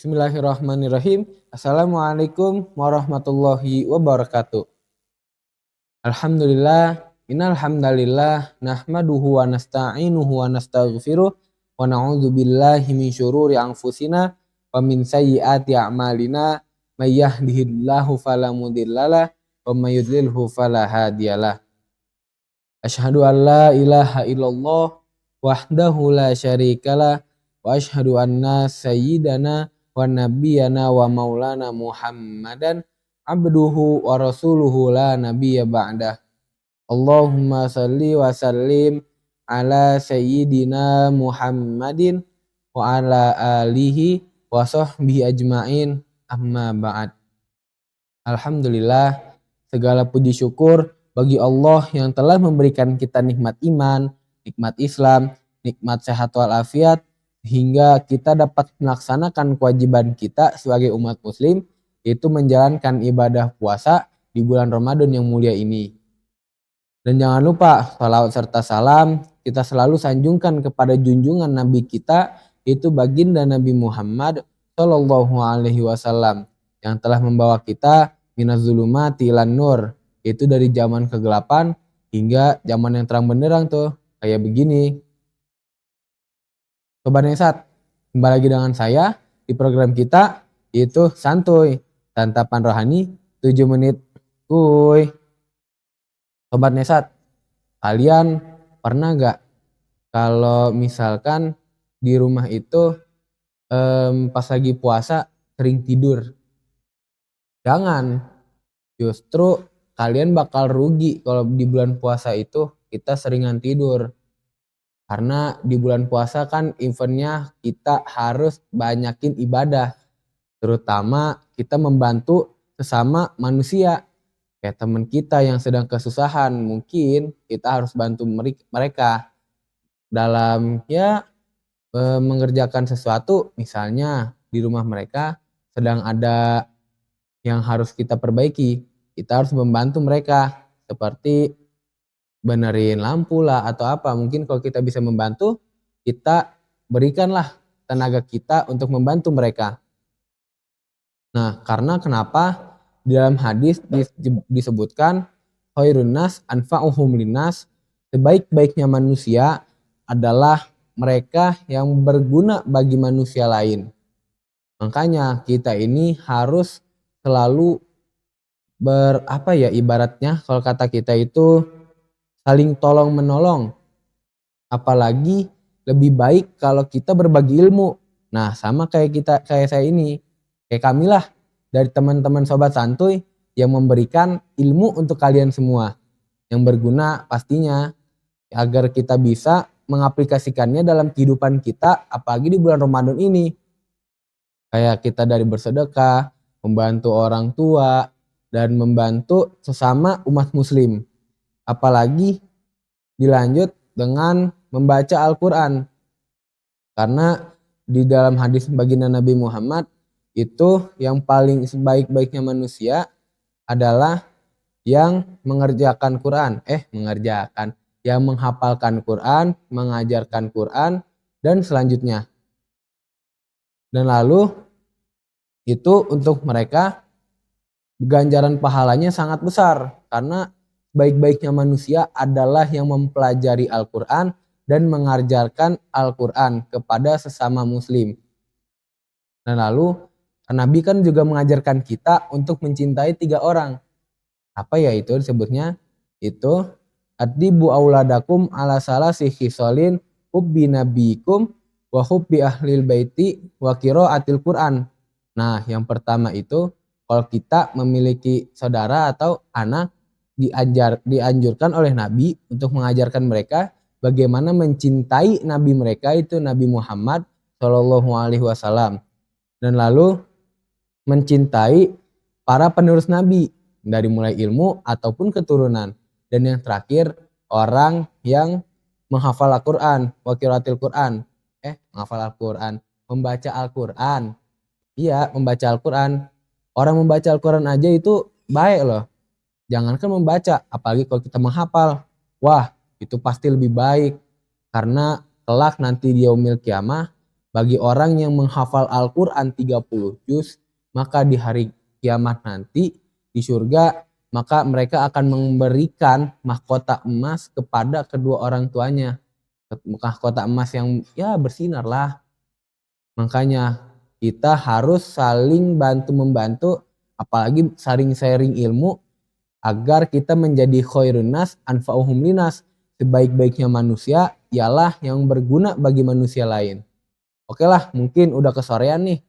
Bismillahirrahmanirrahim. Assalamualaikum warahmatullahi wabarakatuh. Alhamdulillah, innal hamdalillah nahmaduhu wa nasta'inuhu wa nastaghfiruh wa na'udzu billahi min syururi anfusina wa min sayyiati a'malina may yahdihillahu fala mudhillalah wa may yudlilhu fala hadiyalah. Asyhadu an la ilaha illallah wahdahu la syarikalah wa asyhadu anna sayyidana wa nabiyyana wa maulana Muhammadan abduhu wa rasuluhu la nabiyya ba'dah. Allahumma salli wa sallim ala sayyidina Muhammadin wa ala alihi wa sahbihi ajmain, amma ba'd. Alhamdulillah, segala puji syukur bagi Allah yang telah memberikan kita nikmat iman, nikmat Islam, nikmat sehat walafiat, hingga kita dapat melaksanakan kewajiban kita sebagai umat muslim, yaitu menjalankan ibadah puasa di bulan Ramadan yang mulia ini. Dan jangan lupa salawat serta salam kita selalu sanjungkan kepada junjungan Nabi kita, yaitu baginda Nabi Muhammad Shallallahu Alaihi Wasallam, yang telah membawa kita minaz zulumati ilan nur, yaitu dari zaman kegelapan hingga zaman yang terang benderang tuh kayak begini. Sobat Nesat, kembali lagi dengan saya di program kita, yaitu Santuy Santapan Rohani 7 menit. Kuy. Sobat Nesat, kalian pernah gak kalau misalkan di rumah itu pas lagi puasa sering tidur? Jangan, justru kalian bakal rugi kalau di bulan puasa itu kita seringan tidur. Karena di bulan puasa kan eventnya kita harus banyakin ibadah. Terutama kita membantu sesama manusia. Kayak teman kita yang sedang kesusahan, mungkin kita harus bantu mereka dalam mengerjakan sesuatu. Misalnya di rumah mereka sedang ada yang harus kita perbaiki. Kita harus membantu mereka seperti benerin lampu lah atau apa. Mungkin kalau kita bisa membantu, kita berikanlah tenaga kita untuk membantu mereka. Nah, karena kenapa di dalam hadis disebutkan khairun nas anfa'uhum linnas, sebaik-baiknya manusia adalah mereka yang berguna bagi manusia lain. Makanya kita ini harus selalu ibaratnya kalau kata kita itu saling tolong menolong. Apalagi lebih baik kalau kita berbagi ilmu. Nah, sama kayak saya ini, kayak kami lah dari teman-teman sobat santuy yang memberikan ilmu untuk kalian semua yang berguna pastinya, agar kita bisa mengaplikasikannya dalam kehidupan kita, apalagi di bulan Ramadan ini. Kayak kita dari bersedekah, membantu orang tua, dan membantu sesama umat muslim. Apalagi dilanjut dengan membaca Al-Quran. Karena di dalam hadis baginda Nabi Muhammad itu yang paling sebaik-baiknya manusia adalah yang yang menghafalkan Quran, mengajarkan Quran, dan selanjutnya. Dan lalu itu untuk mereka ganjaran pahalanya sangat besar, karena baik-baiknya manusia adalah yang mempelajari Al-Quran dan mengajarkan Al-Quran kepada sesama muslim. Dan lalu Nabi kan juga mengajarkan kita untuk mencintai 3 orang. Apa ya itu disebutnya? Itu adibu auladakum ala salasi khisalin hubbi nabikum wa hubbi ahlil baiti wa qiraatil Quran. Nah, yang pertama itu kalau kita memiliki saudara atau anak, dianjurkan oleh Nabi untuk mengajarkan mereka bagaimana mencintai Nabi mereka, itu Nabi Muhammad Shallallahu Alaihi Wasallam, dan lalu mencintai para penerus Nabi dari mulai ilmu ataupun keturunan, dan yang terakhir orang yang menghafal Al-Quran, wakiratil Quran, menghafal Al-Quran, membaca Al-Quran. Iya, membaca Al-Quran. Orang membaca Al-Quran aja itu baik loh. Jangankan membaca, apalagi kalau kita menghafal. Wah, itu pasti lebih baik. Karena kelak nanti di yaumil kiamah Bagi orang yang menghafal Al-Quran 30 juz, maka di hari kiamat nanti di surga, maka mereka akan memberikan mahkota emas kepada kedua orang tuanya. Mahkota emas yang ya bersinar lah. Makanya kita harus saling bantu-membantu, apalagi saling sharing ilmu agar kita menjadi khairun nas anfa'uhum linas. Sebaik-baiknya manusia ialah yang berguna bagi manusia lain. Oke lah, mungkin udah kesorean nih.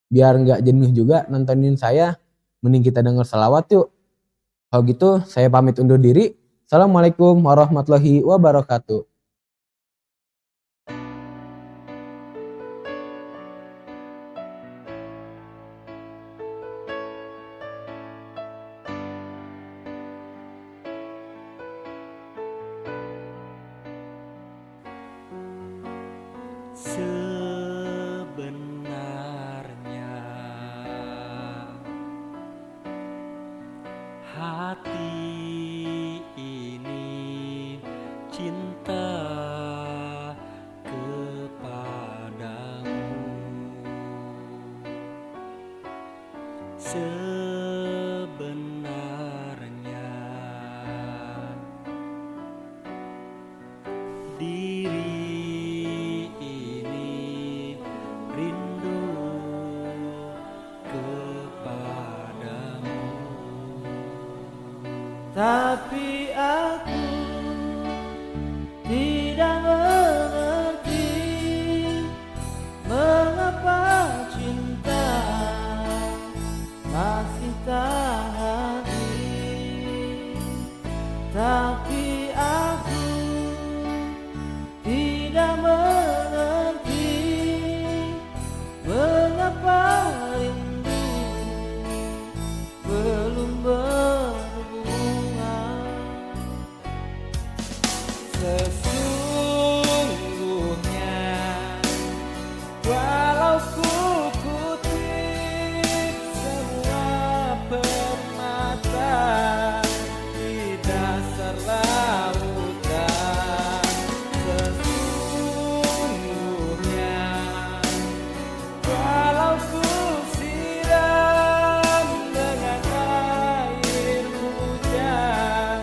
Biar nggak jenuh juga nontonin saya, mending kita denger salawat yuk. Kalau gitu saya pamit undur diri. Assalamualaikum warahmatullahi wabarakatuh. Sebenarnya hati ini cinta kepadamu. Sebenarnya diri ini rindu kepadamu, tapi aku tidak mengerti mengapa cinta masih tak hadir. Tapi aku tidak mengerti mengapa rindu belum berbunga. Sesungguhnya walau ku kutip semua permata di dasar lautan, sesungguhnya walau ku siram dengan air hujan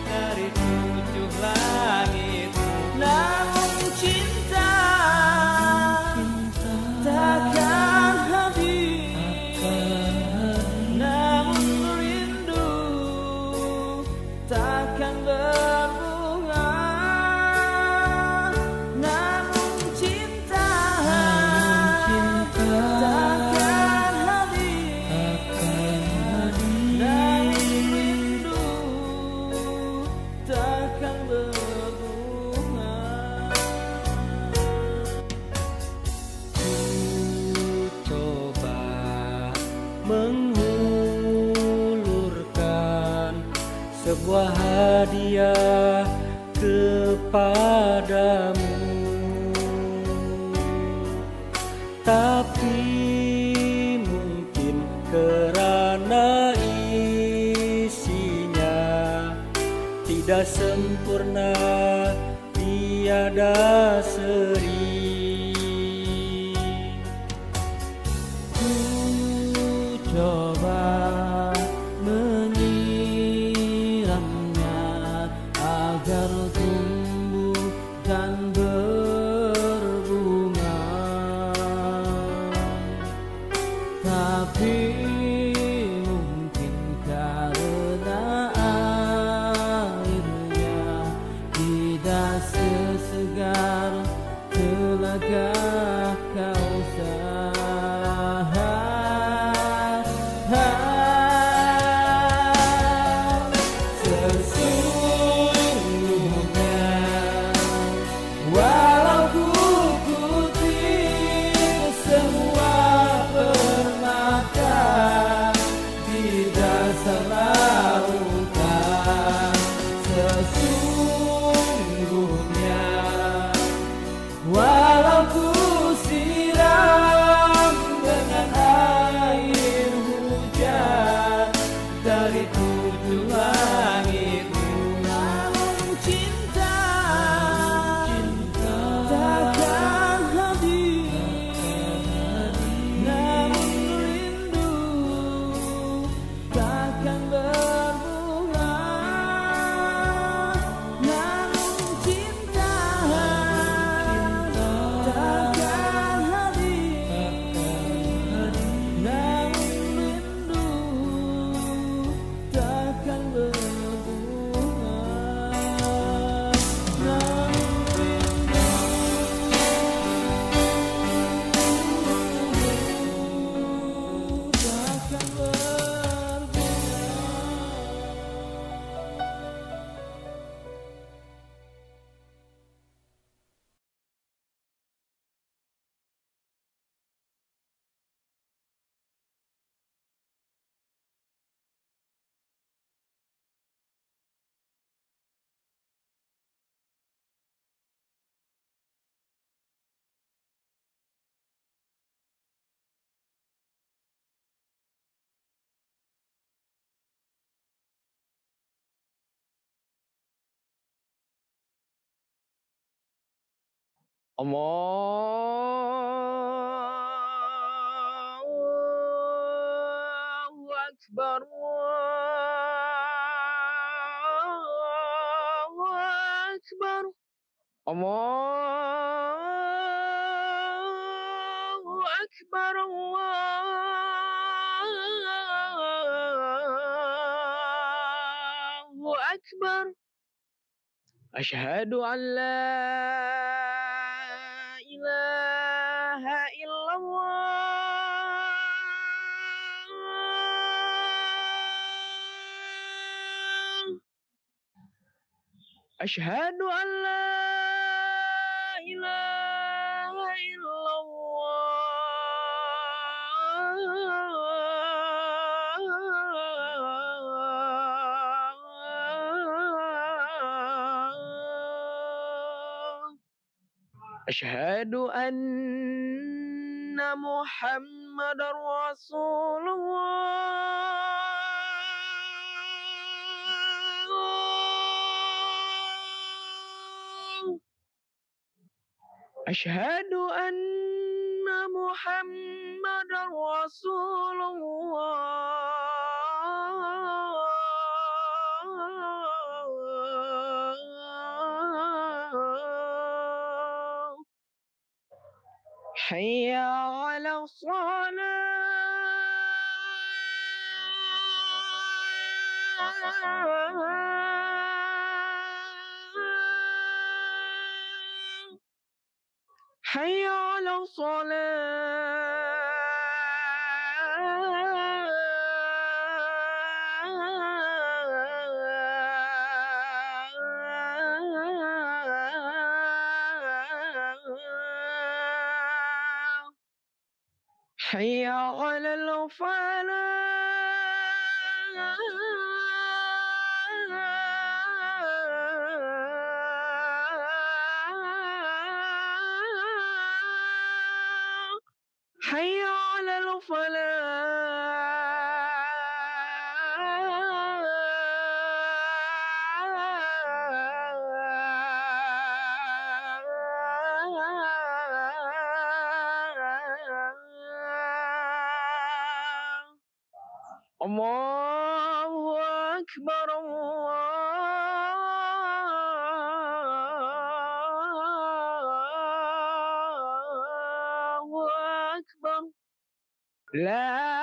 dari 7 langit, namun cinta takkan habis, namun rindu takkan berbunga, namun cinta takkan habis, namun rindu takkan berbunga. Ku coba menghulurkan sebuah hadiah kepadamu, tapi mungkin karena isinya tidak sempurna, tiada seri. Ku coba menyiramnya agar tumbuh dan berbunga, tapi mungkin karena airnya tidak sesegar telaga Kausar. Sesungguhnya walau ku kutip semua permata Allahu Akbar, Allahu Akbar, Allahu Akbar, Allahu Akbar. Asyhadu an la ilaha illallah. Asyhadu an la ilaha illallah. Asyhadu anna Muhammadar Rasulullah. Asyhadu anna Muhammadar Rasulullah. Hayya 'ala shalah. Hayya 'ala shalah. Hayya 'alal falah. Hayya 'alal falah. Allahu Akbar, Allahu Akbar. La